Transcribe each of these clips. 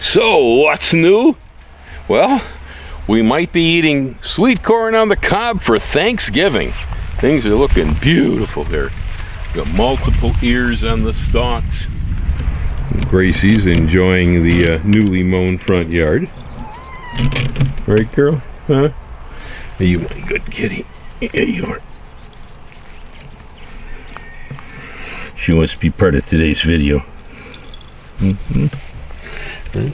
So, what's new? Well, we might be eating sweet corn on the cob for Thanksgiving. Things are looking beautiful there. Got multiple ears on the stalks. Gracie's enjoying the newly mown front yard. Right, girl? Huh? You my good kitty. Yeah, you are. She wants to be part of today's video. Right.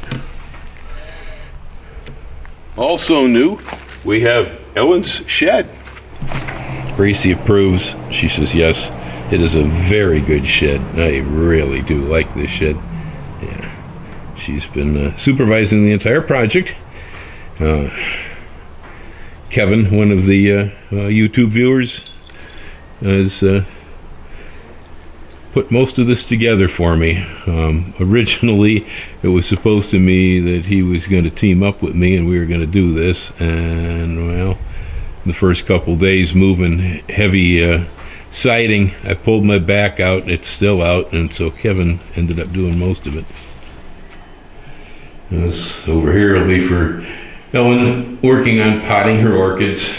Also new, we have Ellen's shed. Gracie approves. She says yes, it is a very good shed. I really do like this shed. Yeah. She's been supervising the entire project. Kevin, one of the YouTube viewers, has put most of this together for me. Originally, it was supposed to be that he was going to team up with me and we were going to do this. And, well, the first couple days moving heavy siding, I pulled my back out. It's still out, and so Kevin ended up doing most of it. This over here will be for Ellen working on potting her orchids.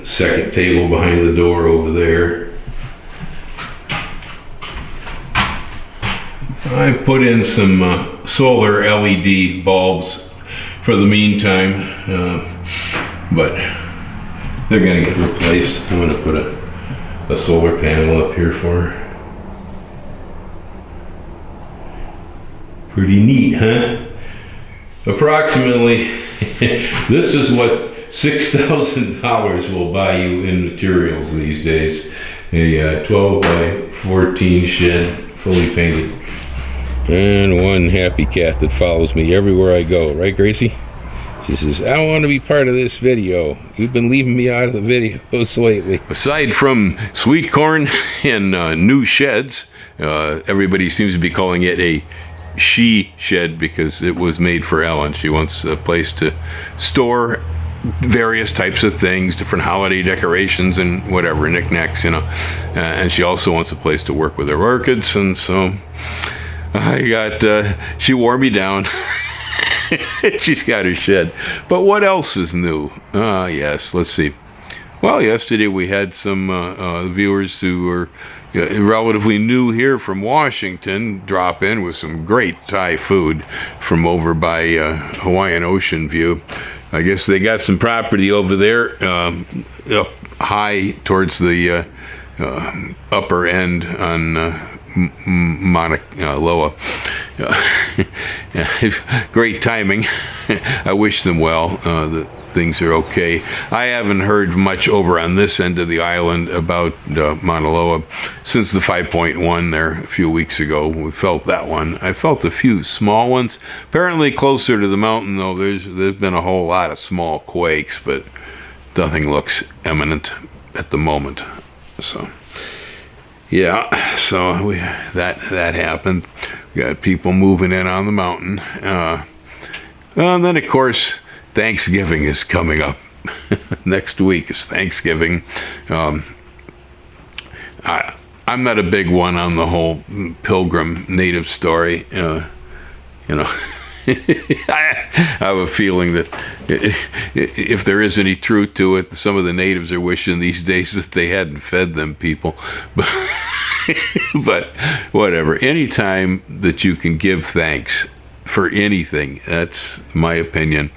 Second table behind the door over there. I put in some solar LED bulbs for the meantime, but they're going to get replaced. I'm going to put a solar panel up here for her. Pretty neat, huh? Approximately, this is what $6,000 will buy you in materials these days. A 12 by 14 shed, fully painted. And one happy cat that follows me everywhere I go, right, Gracie? She says, I want to be part of this video. You've been leaving me out of the videos lately. Aside from sweet corn and new sheds, everybody seems to be calling it a she shed because it was made for Ellen. She wants a place to store various types of things, different holiday decorations and whatever, knickknacks, you know. And she also wants a place to work with her orchids, and so she wore me down. She's got her shed. But what else is new? Yes, let's see. Well, yesterday we had some viewers who were relatively new here from Washington drop in with some great Thai food from over by Hawaiian Ocean View. I guess they got some property over there up high towards the upper end on Mauna Loa. Great timing. I wish them well. That things are okay. I haven't heard much over on this end of the island about Mauna Loa since the 5.1 there a few weeks ago. We felt that one. I felt a few small ones. Apparently closer to the mountain, though, there's been a whole lot of small quakes, but nothing looks imminent at the moment. So yeah, so that happened. We got people moving in on the mountain. And then, of course, Thanksgiving is coming up. Next week is Thanksgiving. I'm not a big one on the whole pilgrim native story. You know, I have a feeling that if there is any truth to it, some of the natives are wishing these days that they hadn't fed them people. But whatever. Anytime that you can give thanks for anything, that's my opinion.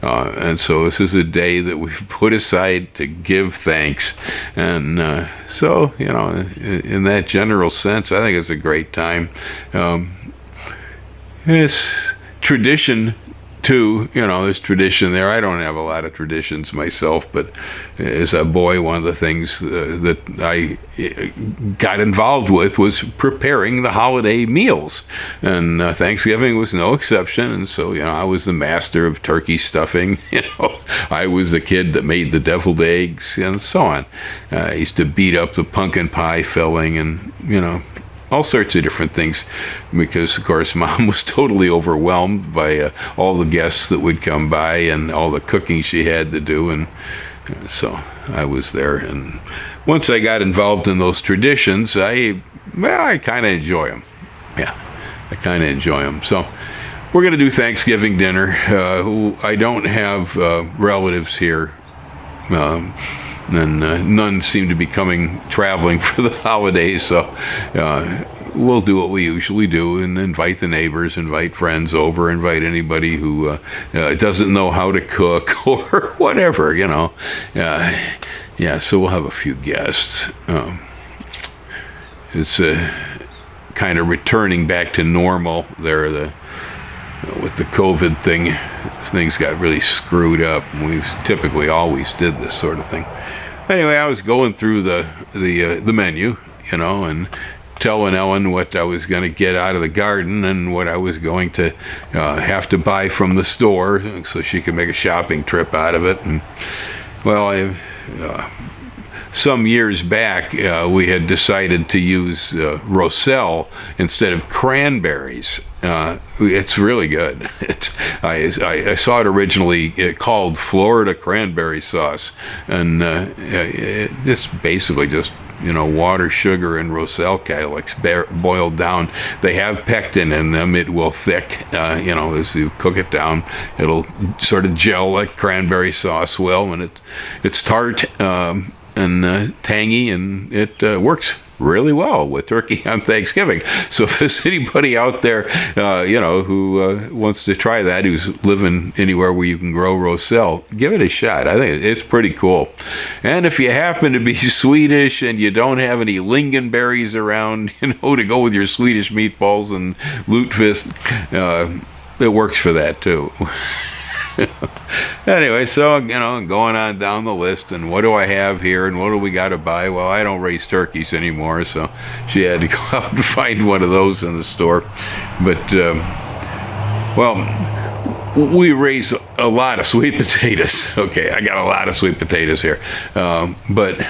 And so this is a day that we've put aside to give thanks. And so, you know, in that general sense, I think it's a great time. It's tradition too, you know, there's tradition there. I don't have a lot of traditions myself, but as a boy, one of the things that I got involved with was preparing the holiday meals, and Thanksgiving was no exception. And so, you know, I was the master of turkey stuffing. You know, I was the kid that made the deviled eggs and so on. I used to beat up the pumpkin pie filling, and you know, all sorts of different things, because of course Mom was totally overwhelmed by all the guests that would come by and all the cooking she had to do. And so I was there, and once I got involved in those traditions, I kind of enjoy them. Yeah, I kind of enjoy them. So we're going to do Thanksgiving dinner. I don't have relatives here. And none seem to be traveling for the holidays, so we'll do what we usually do and invite the neighbors, invite friends over, invite anybody who doesn't know how to cook or whatever, Yeah, so we'll have a few guests. It's kind of returning back to normal there. With the COVID thing, things got really screwed up. We typically always did this sort of thing. Anyway, I was going through the menu, and telling Ellen what I was going to get out of the garden and what I was going to have to buy from the store so she could make a shopping trip out of it. And well, some years back, we had decided to use Roselle instead of cranberries. It's really good. I saw it originally called Florida cranberry sauce, and it's basically just water, sugar, and Roselle calyx boiled down. They have pectin in them. It will thick, as you cook it down. It'll sort of gel like cranberry sauce will, and it's tart and tangy, and it works really well with turkey on Thanksgiving. So if there's anybody out there, who wants to try that, who's living anywhere where you can grow Roselle, give it a shot. I think it's pretty cool. And if you happen to be Swedish and you don't have any lingonberries around, to go with your Swedish meatballs and lutefisk, it works for that too. Anyway, so, going on down the list, and what do I have here, and what do we got to buy? Well, I don't raise turkeys anymore, so she had to go out and find one of those in the store. But, we raise a lot of sweet potatoes. Okay, I got a lot of sweet potatoes here. But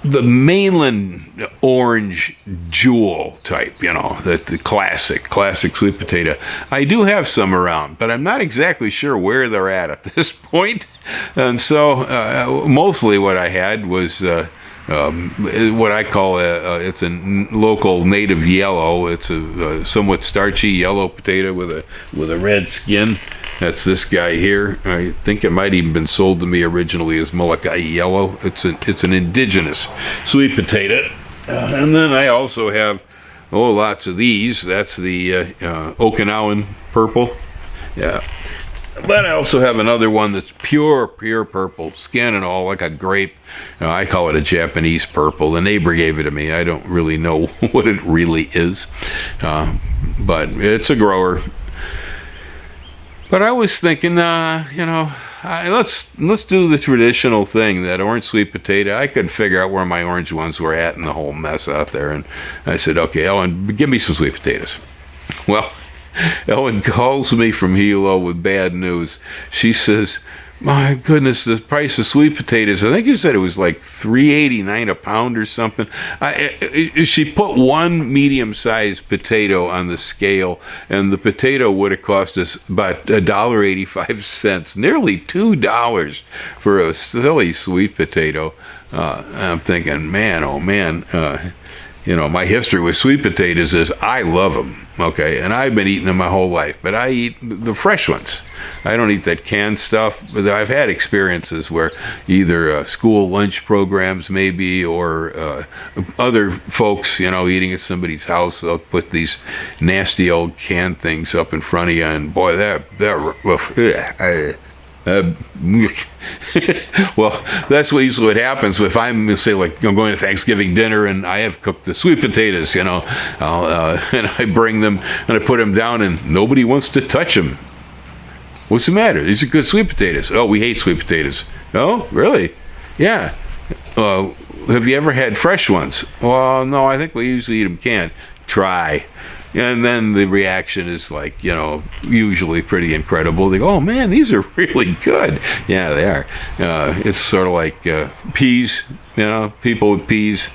the mainland orange jewel type, the classic sweet potato. I do have some around, but I'm not exactly sure where they're at this point. And so mostly what I had was what I call it's a local native yellow. It's a somewhat starchy yellow potato with a red skin. That's this guy here. I think it might even been sold to me originally as Molokai yellow. It's an indigenous sweet potato. And then I also have lots of these. That's the Okinawan purple. Yeah. But I also have another one that's pure purple, skin and all, like a grape. I call it a Japanese purple. The neighbor gave it to me. I don't really know what it really is, but it's a grower. But I was thinking, let's do the traditional thing, that orange sweet potato. I couldn't figure out where my orange ones were at in the whole mess out there, and I said, okay, Ellen, give me some sweet potatoes. Well, Ellen calls me from Hilo with bad news. She says, my goodness, the price of sweet potatoes, I think you said it was like $3.89 a pound or something. She put one medium-sized potato on the scale, and the potato would have cost us about $1.85, nearly $2 for a silly sweet potato. I'm thinking, man, oh man, my history with sweet potatoes is I love them, okay? And I've been eating them my whole life, but I eat the fresh ones. I don't eat that canned stuff, but I've had experiences where either school lunch programs maybe, or other folks, eating at somebody's house, they'll put these nasty old canned things up in front of you, and boy, well, that's what happens if I'm, say, like, I'm going to Thanksgiving dinner and I have cooked the sweet potatoes, and I bring them and I put them down and nobody wants to touch them. What's the matter? These are good sweet potatoes. Oh, we hate sweet potatoes. Oh, really? Yeah. Have you ever had fresh ones? Well, no, I think we usually eat them canned. Try. And then the reaction is like, usually pretty incredible. They go, oh man, these are really good. Yeah, they are. It's sort of like peas, people with peas.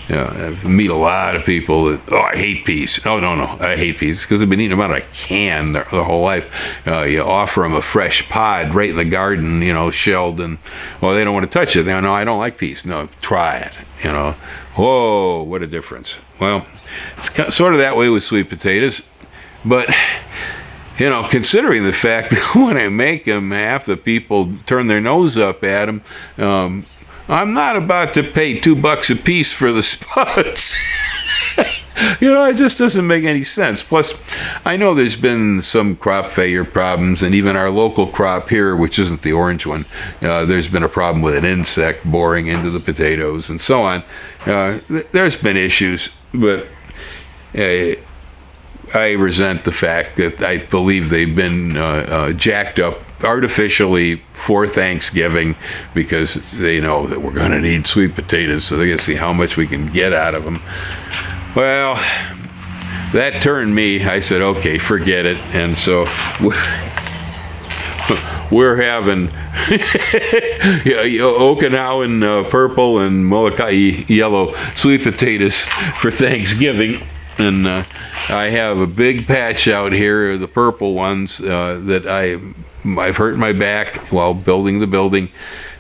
I meet a lot of people that, I hate peas. Oh, no, I hate peas because they've been eating them out of a can their whole life. You offer them a fresh pod right in the garden, shelled, and, they don't want to touch it. No, I don't like peas. No, try it, Whoa, what a difference. Well, it's sort of that way with sweet potatoes, but considering the fact that when I make them, half the people turn their nose up at them, I'm not about to pay $2 a piece for the spuds. It just doesn't make any sense. Plus, I know there's been some crop failure problems, and even our local crop here, which isn't the orange one, there's been a problem with an insect boring into the potatoes and so on. There's been issues, but I resent the fact that I believe they've been jacked up artificially for Thanksgiving because they know that we're going to need sweet potatoes, so they're going to see how much we can get out of them. Well, that turned me. I said, okay, forget it. And so we're having Okinawan purple and Molokai yellow sweet potatoes for Thanksgiving. And I have a big patch out here, the purple ones, that I've hurt my back while building the building,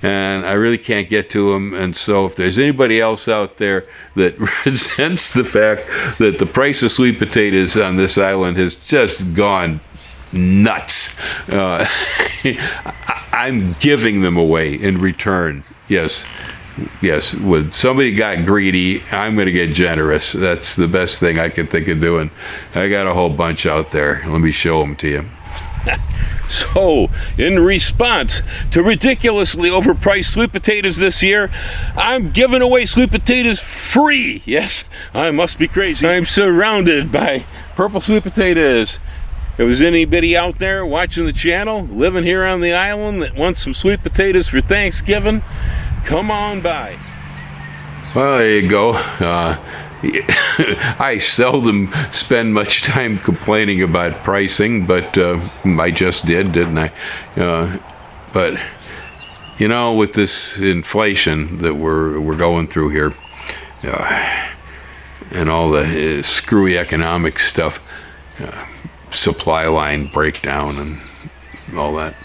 and I really can't get to them. And so if there's anybody else out there that resents the fact that the price of sweet potatoes on this island has just gone nuts, I'm giving them away in return. Yes, when somebody got greedy, I'm going to get generous. That's the best thing I can think of doing. I got a whole bunch out there. Let me show them to you. So, in response to ridiculously overpriced sweet potatoes this year, I'm giving away sweet potatoes free. Yes, I must be crazy. I'm surrounded by purple sweet potatoes. If there's anybody out there watching the channel, living here on the island that wants some sweet potatoes for Thanksgiving, come on by. Well, there you go. I seldom spend much time complaining about pricing, but I just did, didn't I? But with this inflation that we're going through here, and all the screwy economic stuff, supply line breakdown and all that,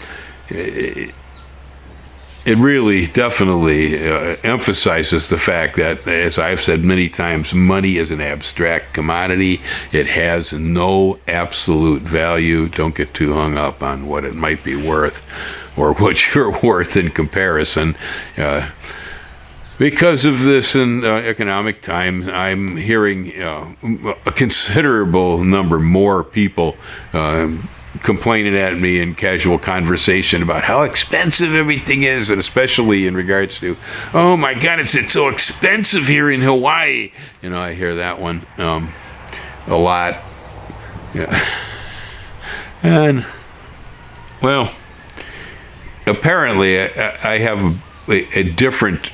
it really definitely emphasizes the fact that, as I've said many times, money is an abstract commodity. It has no absolute value. Don't get too hung up on what it might be worth or what you're worth in comparison. Because of this in economic time, I'm hearing a considerable number more people complaining at me in casual conversation about how expensive everything is, and especially in regards to, oh my God, it's so expensive here in Hawaii. I hear that one a lot. Yeah. And, well, apparently I have a different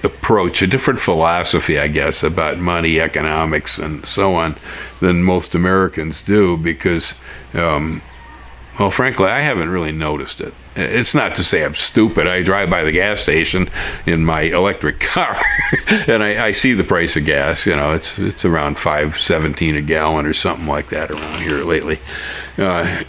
approach, a different philosophy, I guess, about money, economics, and so on than most Americans do, because, frankly, I haven't really noticed it. It's not to say I'm stupid. I drive by the gas station in my electric car, and I see the price of gas. It's around $5.17 a gallon or something like that around here lately. And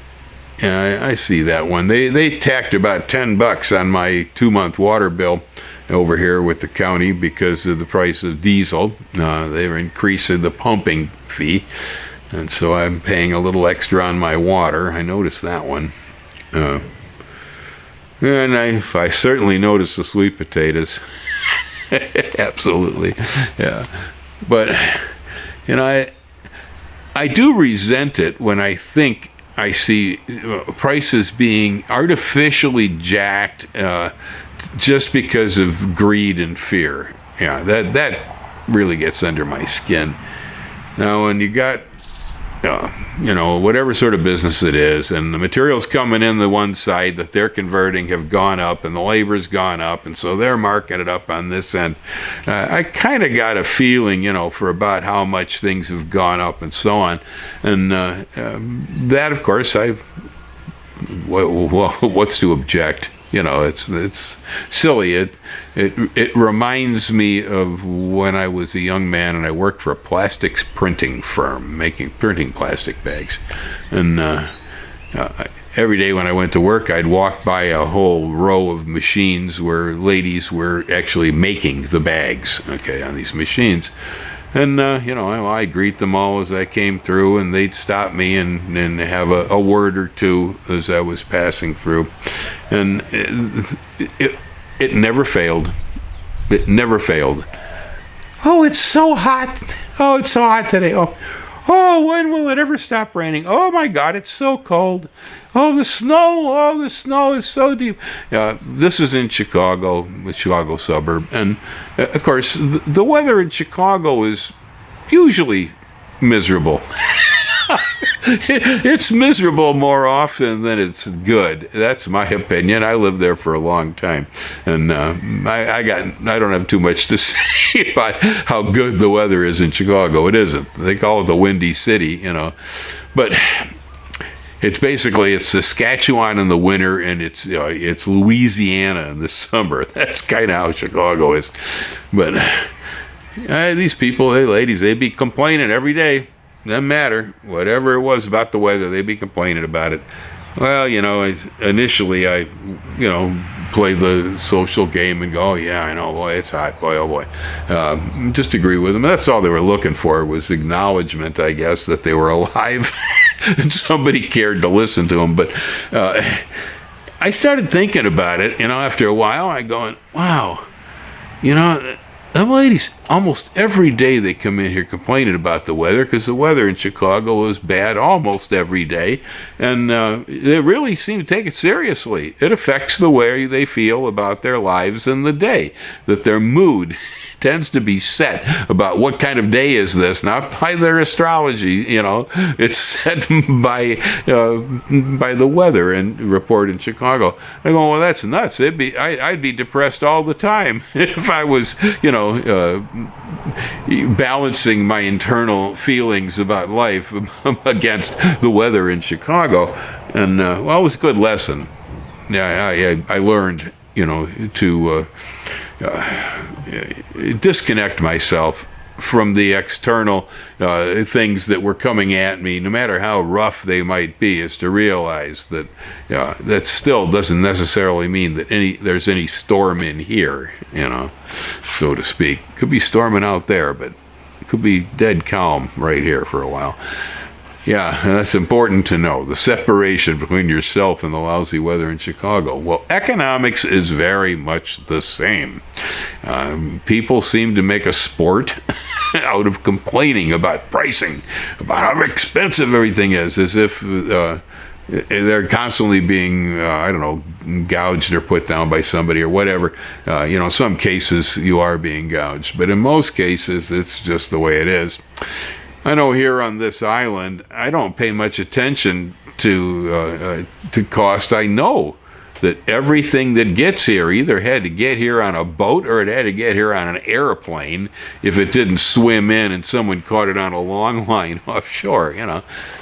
I see that one. They tacked about $10 on my 2-month water bill over here with the county because of the price of diesel. They're increasing the pumping fee, and so I'm paying a little extra on my water. I noticed that one. And I certainly noticed the sweet potatoes. Absolutely. Yeah. But, I do resent it when I think I see prices being artificially jacked just because of greed and fear. Yeah, that really gets under my skin. Now, when you got, whatever sort of business it is, and the materials coming in the one side that they're converting have gone up, and the labor's gone up, and so they're marking it up on this end. I kind of got a feeling, for about how much things have gone up and so on. And that, of course, what's to object? it's silly. It reminds me of when I was a young man and I worked for a plastics printing firm printing plastic bags, and every day when I went to work, I'd walk by a whole row of machines where ladies were actually making the bags, on these machines. And, I'd greet them all as I came through, and they'd stop me and have a word or two as I was passing through. And it never failed. It never failed. Oh, it's so hot. Oh, it's so hot today. Oh, when will it ever stop raining? Oh, my God, it's so cold. Oh, the snow is so deep. This is in Chicago, a Chicago suburb. And, of course, the weather in Chicago is usually miserable. It's miserable more often than it's good. That's my opinion. I lived there for a long time, and I don't have too much to say about how good the weather is in Chicago. It isn't. They call it the Windy City, but it's Saskatchewan in the winter, and it's Louisiana in the summer. That's kind of how Chicago is. But these people, ladies, they'd be complaining every day. Doesn't matter. Whatever it was about the weather, they'd be complaining about it. Well, initially I, play the social game and go, oh, yeah, I know, boy, it's hot, boy, oh, boy. Just agree with them. That's all they were looking for, was acknowledgement, I guess, that they were alive and somebody cared to listen to them. But I started thinking about it, after a while. I going, wow, them ladies, almost every day they come in here complaining about the weather, because the weather in Chicago is bad almost every day, and they really seem to take it seriously. It affects the way they feel about their lives and the day, that their mood tends to be set about what kind of day is this, not by their astrology, it's set by the weather and report in Chicago. I go, well, that's nuts. I'd be depressed all the time if I was, balancing my internal feelings about life against the weather in Chicago. And it was a good lesson. Yeah, I learned, to disconnect myself from the external things that were coming at me, no matter how rough they might be, is to realize that that still doesn't necessarily mean that there's any storm in here, so to speak. Could be storming out there, but it could be dead calm right here for a while. Yeah, that's important to know, the separation between yourself and the lousy weather in Chicago. Well, economics is very much the same. People seem to make a sport out of complaining about pricing, about how expensive everything is, as if they're constantly being, gouged or put down by somebody or whatever. In some cases you are being gouged, but in most cases it's just the way it is. I know here on this island, I don't pay much attention to cost. I know that everything that gets here either had to get here on a boat or it had to get here on an airplane if it didn't swim in and someone caught it on a long line offshore,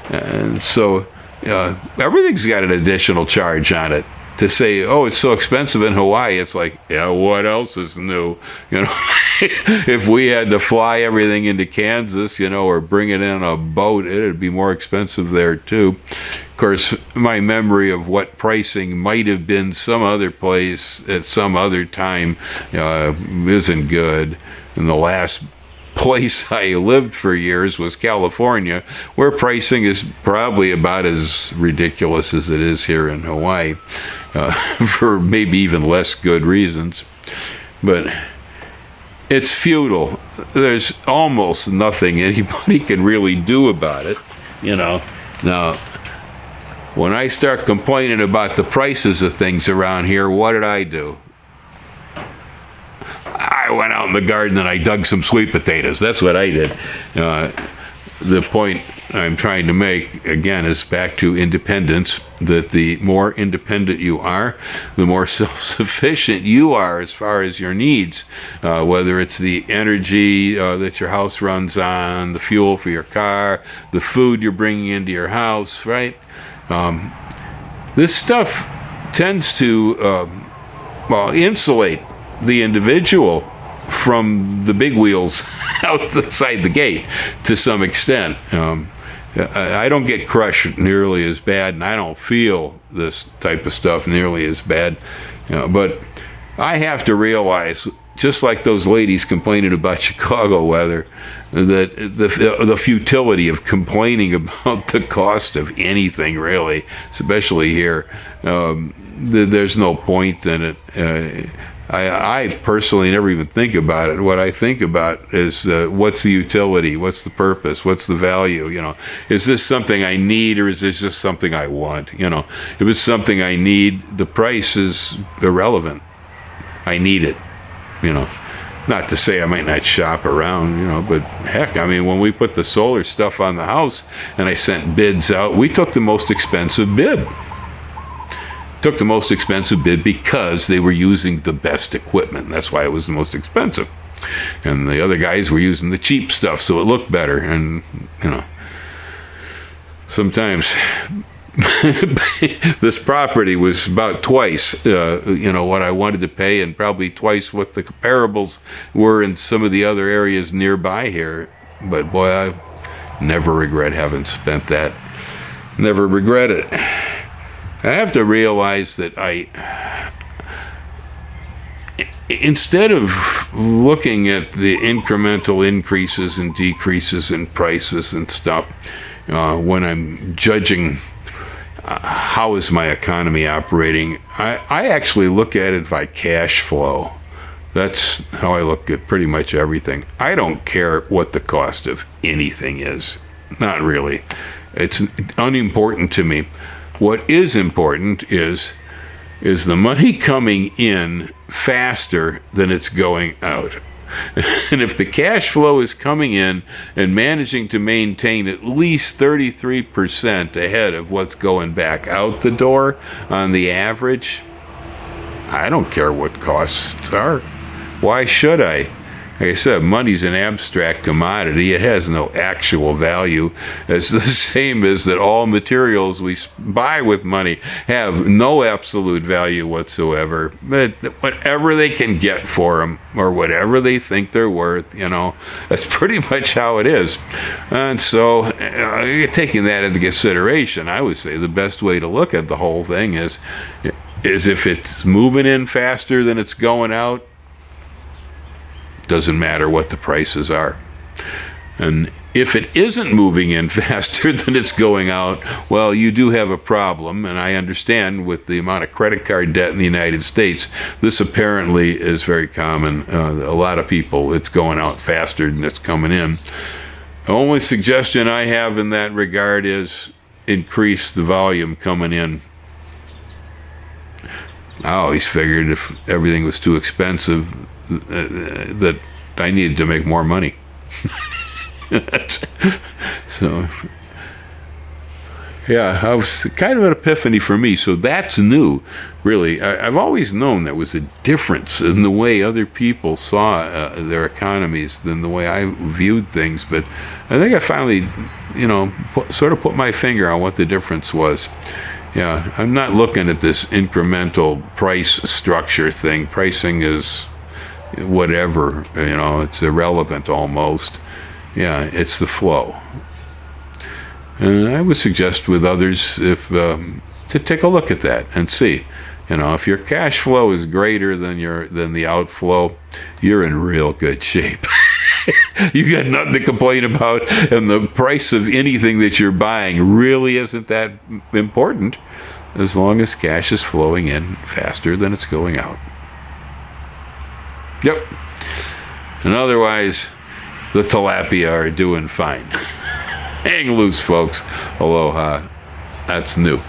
And so everything's got an additional charge on it. To say, oh, it's so expensive in Hawaii, it's like, yeah, what else is new? If we had to fly everything into Kansas, or bring it in a boat, it'd be more expensive there too. Of course, my memory of what pricing might have been some other place at some other time isn't good. And the last place I lived for years was California, where pricing is probably about as ridiculous as it is here in Hawaii, for maybe even less good reasons. But it's futile. There's almost nothing anybody can really do about it, Now, when I start complaining about the prices of things around here, what did I do? I went out in the garden and I dug some sweet potatoes. That's what I did. The point I'm trying to make, again, is back to independence, that the more independent you are, the more self-sufficient you are as far as your needs, whether it's the energy that your house runs on, the fuel for your car, the food you're bringing into your house, right? This stuff tends to insulate the individual from the big wheels outside the gate to some extent. I don't get crushed nearly as bad, and I don't feel this type of stuff nearly as bad. But I have to realize, just like those ladies complaining about Chicago weather, that the futility of complaining about the cost of anything, really, especially here. There's no point in it. I personally never even think about it. What I think about is what's the utility, what's the purpose, what's the value. Is this something I need, or is this just something I want? If it's something I need, the price is irrelevant. I need it. Not to say I might not shop around, but heck, when we put the solar stuff on the house and I sent bids out, we took the most expensive bid. Took the most expensive bid because they were using the best equipment. That's why it was the most expensive. And the other guys were using the cheap stuff, so it looked better. And, sometimes this property was about twice, what I wanted to pay, and probably twice what the comparables were in some of the other areas nearby here. But boy, I never regret having spent that. Never regret it. I have to realize that instead of looking at the incremental increases and decreases in prices and stuff, when I'm judging how is my economy operating, I actually look at it by cash flow. That's how I look at pretty much everything. I don't care what the cost of anything is. Not really. It's unimportant to me. What is important is the money coming in faster than it's going out. And if the cash flow is coming in and managing to maintain at least 33% ahead of what's going back out the door on the average, I don't care what costs are. Why should I? Like I said, money's an abstract commodity. It has no actual value. It's the same as that all materials we buy with money have no absolute value whatsoever. But whatever they can get for them, or whatever they think they're worth, that's pretty much how it is. And so, taking that into consideration, I would say the best way to look at the whole thing is if it's moving in faster than it's going out, doesn't matter what the prices are. And if it isn't moving in faster than it's going out, well, you do have a problem. And I understand with the amount of credit card debt in the United States, this apparently is very common. A lot of people, it's going out faster than it's coming in. The only suggestion I have in that regard is increase the volume coming in. I always figured if everything was too expensive, that I needed to make more money. So, yeah, I was kind of an epiphany for me. So that's new, really. I've always known there was a difference in the way other people saw their economies than the way I viewed things. But I think I finally, sort of put my finger on what the difference was. Yeah, I'm not looking at this incremental price structure thing. Pricing is whatever, it's irrelevant almost. Yeah, it's the flow. And I would suggest with others to take a look at that and see, if your cash flow is greater than the outflow, you're in real good shape. You got nothing to complain about, and the price of anything that you're buying really isn't that important, as long as cash is flowing in faster than it's going out. Yep. And otherwise, the tilapia are doing fine. Hang loose, folks. Aloha. That's new.